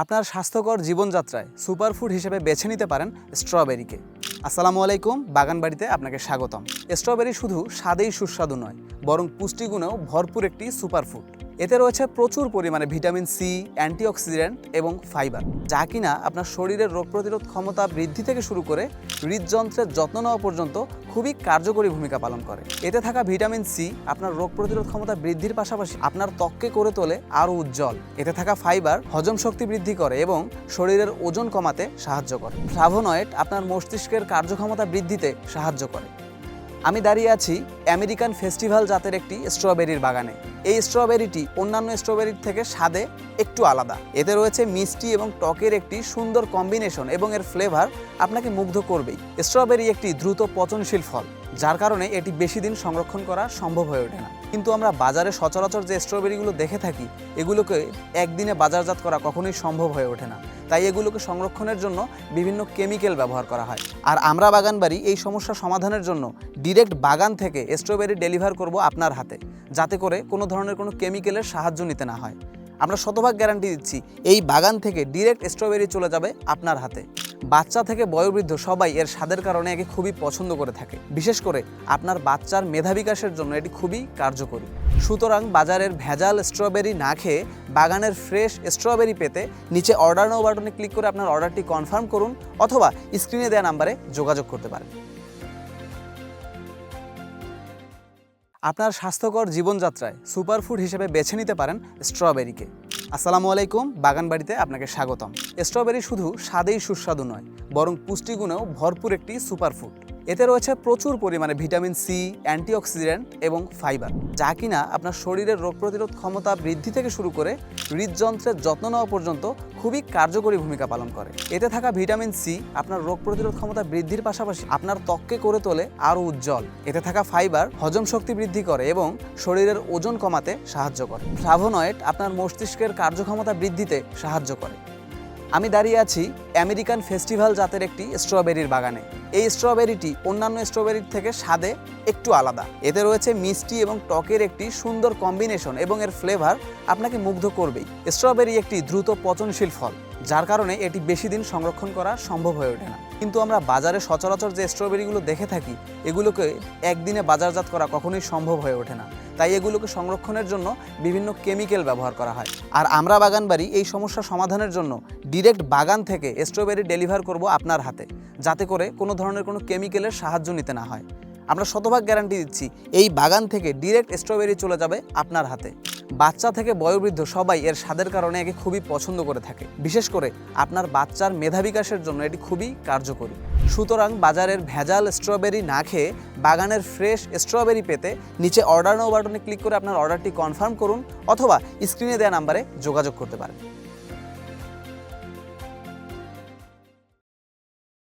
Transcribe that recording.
আপনার স্বাস্থ্যকর জীবনযাত্রায় সুপারফুড হিসেবে বেছে নিতে পারেন স্ট্রবেরিকে। আসসালামু আলাইকুম, বাগানবাড়িতে আপনাকে স্বাগতম। স্ট্রবেরি শুধু স্বাদেই সুস্বাদু নয়, বরং পুষ্টিগুণেও ভরপুর একটি সুপারফুড। এতে রয়েছে প্রচুর পরিমাণে ভিটামিন সি, অ্যান্টিঅক্সিডেন্ট এবং ফাইবার, যা কিনা আপনার শরীরের রোগ প্রতিরোধ ক্ষমতা বৃদ্ধি থেকে শুরু করে হৃদযন্ত্রের যত্ন নেওয়া পর্যন্ত খুবই কার্যকরী ভূমিকা পালন করে। এতে থাকা ভিটামিন সি আপনার রোগ প্রতিরোধ ক্ষমতা বৃদ্ধির পাশাপাশি আপনার ত্বককে করে তোলে আরও উজ্জ্বল। এতে থাকা ফাইবার হজম শক্তি বৃদ্ধি করে এবং শরীরের ওজন কমাতে সাহায্য করে। ফ্লাভোনয়েড আপনার মস্তিষ্কের কার্যক্ষমতা বৃদ্ধিতে সাহায্য করে। আমি দাঁড়িয়ে আছি আমেরিকান ফেস্টিভ্যাল জাতের একটি স্ট্রবেরির বাগানে। এই স্ট্রবেরিটি অন্যান্য স্ট্রবেরির থেকে স্বাদে একটু আলাদা। এতে রয়েছে মিষ্টি এবং টকের একটি সুন্দর কম্বিনেশন এবং এর ফ্লেভার আপনাকে মুগ্ধ করবেই। স্ট্রবেরি একটি দ্রুত পচনশীল ফল, যার কারণে এটি বেশি দিন সংরক্ষণ করা সম্ভব হয়ে ওঠে না। কিন্তু আমরা বাজারে সচরাচর যে স্ট্রবেরিগুলো দেখে থাকি, এগুলোকে একদিনে বাজারজাত করা কখনোই সম্ভব হয়ে ওঠে না। তাই এগুলোকে সংরক্ষণের জন্য বিভিন্ন কেমিক্যাল ব্যবহার করা হয়। আর আমরা বাগানবাড়ি এই সমস্যা সমাধানের জন্য ডিরেক্ট বাগান থেকে স্ট্রবেরি ডেলিভার করব আপনার হাতে, যাতে করে কোনো ধরনের কোনো কেমিক্যালের সাহায্য নিতে না হয়। আমরা শতভাগ গ্যারান্টি দিচ্ছি, এই বাগান থেকে ডিরেক্ট স্ট্রবেরি চলে যাবে আপনার হাতে। বাচ্চা থেকে বয়োবৃদ্ধ সবাই এর স্বাদের কারণে একে খুবই পছন্দ করে থাকে। বিশেষ করে আপনার বাচ্চার মেধা বিকাশের জন্য এটি খুবই কার্যকরী। সুতরাং বাজারের ভেজাল স্ট্রবেরি না খেয়ে বাগানের ফ্রেশ স্ট্রবেরি পেতে নিচে অর্ডার নাও বাটনে ক্লিক করে আপনার অর্ডারটি কনফার্ম করুন, অথবা স্ক্রিনে দেওয়া নাম্বারে যোগাযোগ করতে পারেন। আপনার স্বাস্থ্যকর জীবনযাত্রায় সুপারফুড হিসেবে বেছে নিতে পারেন স্ট্রবেরিকে। আসসালামু আলাইকুম, বাগানবাড়িতে আপনাকে স্বাগতম। স্ট্রবেরি শুধু স্বাদেই সুস্বাদু নয়, বরং পুষ্টিগুণেও ভরপুর একটি সুপারফুড। এতে রয়েছে প্রচুর পরিমাণে ভিটামিন সি, অ্যান্টিঅক্সিডেন্ট এবং ফাইবার, যা কিনা আপনার শরীরের রোগ প্রতিরোধ ক্ষমতা বৃদ্ধি থেকে শুরু করে হৃদযন্ত্রের যত্ন নেওয়া পর্যন্ত খুবই কার্যকরী ভূমিকা পালন করে। এতে থাকা ভিটামিন সি আপনার রোগ প্রতিরোধ ক্ষমতা বৃদ্ধির পাশাপাশি আপনার ত্বককে করে তোলে আরও উজ্জ্বল। এতে থাকা ফাইবার হজম শক্তি বৃদ্ধি করে এবং শরীরের ওজন কমাতে সাহায্য করে। ফ্লাভোনয়েড আপনার মস্তিষ্কের কার্যক্ষমতা বৃদ্ধিতে সাহায্য করে। আমি দাঁড়িয়ে আছি আমেরিকান ফেস্টিভ্যাল জাতের একটি স্ট্রবেরির বাগানে। এই স্ট্রবেরিটি অন্যান্য স্ট্রবেরির থেকে স্বাদে একটু আলাদা। এতে রয়েছে মিষ্টি এবং টকের একটি সুন্দর কম্বিনেশন এবং এর ফ্লেভার আপনাকে মুগ্ধ করবেই। স্ট্রবেরি একটি দ্রুত পচনশীল ফল, যার কারণে এটি বেশি দিন সংরক্ষণ করা সম্ভব হয়ে ওঠে না। কিন্তু আমরা বাজারে সচরাচর যে স্ট্রবেরিগুলো দেখে থাকি, এগুলোকে একদিনে বাজারজাত করা কখনোই সম্ভব হয়ে ওঠে না। তাই এগুলোকে সংরক্ষণের জন্য বিভিন্ন কেমিক্যাল ব্যবহার করা হয়। আর আমরা বাগানবাড়ি এই সমস্যা সমাধানের জন্য ডিরেক্ট বাগান থেকে স্ট্রবেরি ডেলিভার করব আপনার হাতে, যাতে করে কোনো ধরনের কোনো কেমিক্যালের সাহায্য নিতে না হয়। আমরা শতভাগ গ্যারান্টি দিচ্ছি, এই বাগান থেকে ডিরেক্ট স্ট্রবেরি চলে যাবে আপনার হাতে। বাচ্চা থেকে বয়োবৃদ্ধ সবাই এর স্বাদের কারণে একে খুবই পছন্দ করে থাকে। বিশেষ করে আপনার বাচ্চার মেধা বিকাশের জন্য এটি খুবই কার্যকরী। সুতরাং বাজারের ভেজাল স্ট্রবেরি না খেয়ে বাগানের ফ্রেশ স্ট্রবেরি পেতে নিচে অর্ডার নাও বাটনে ক্লিক করে আপনার অর্ডারটি কনফার্ম করুন, অথবা স্ক্রিনে দেওয়া নাম্বারে যোগাযোগ করতে পারেন।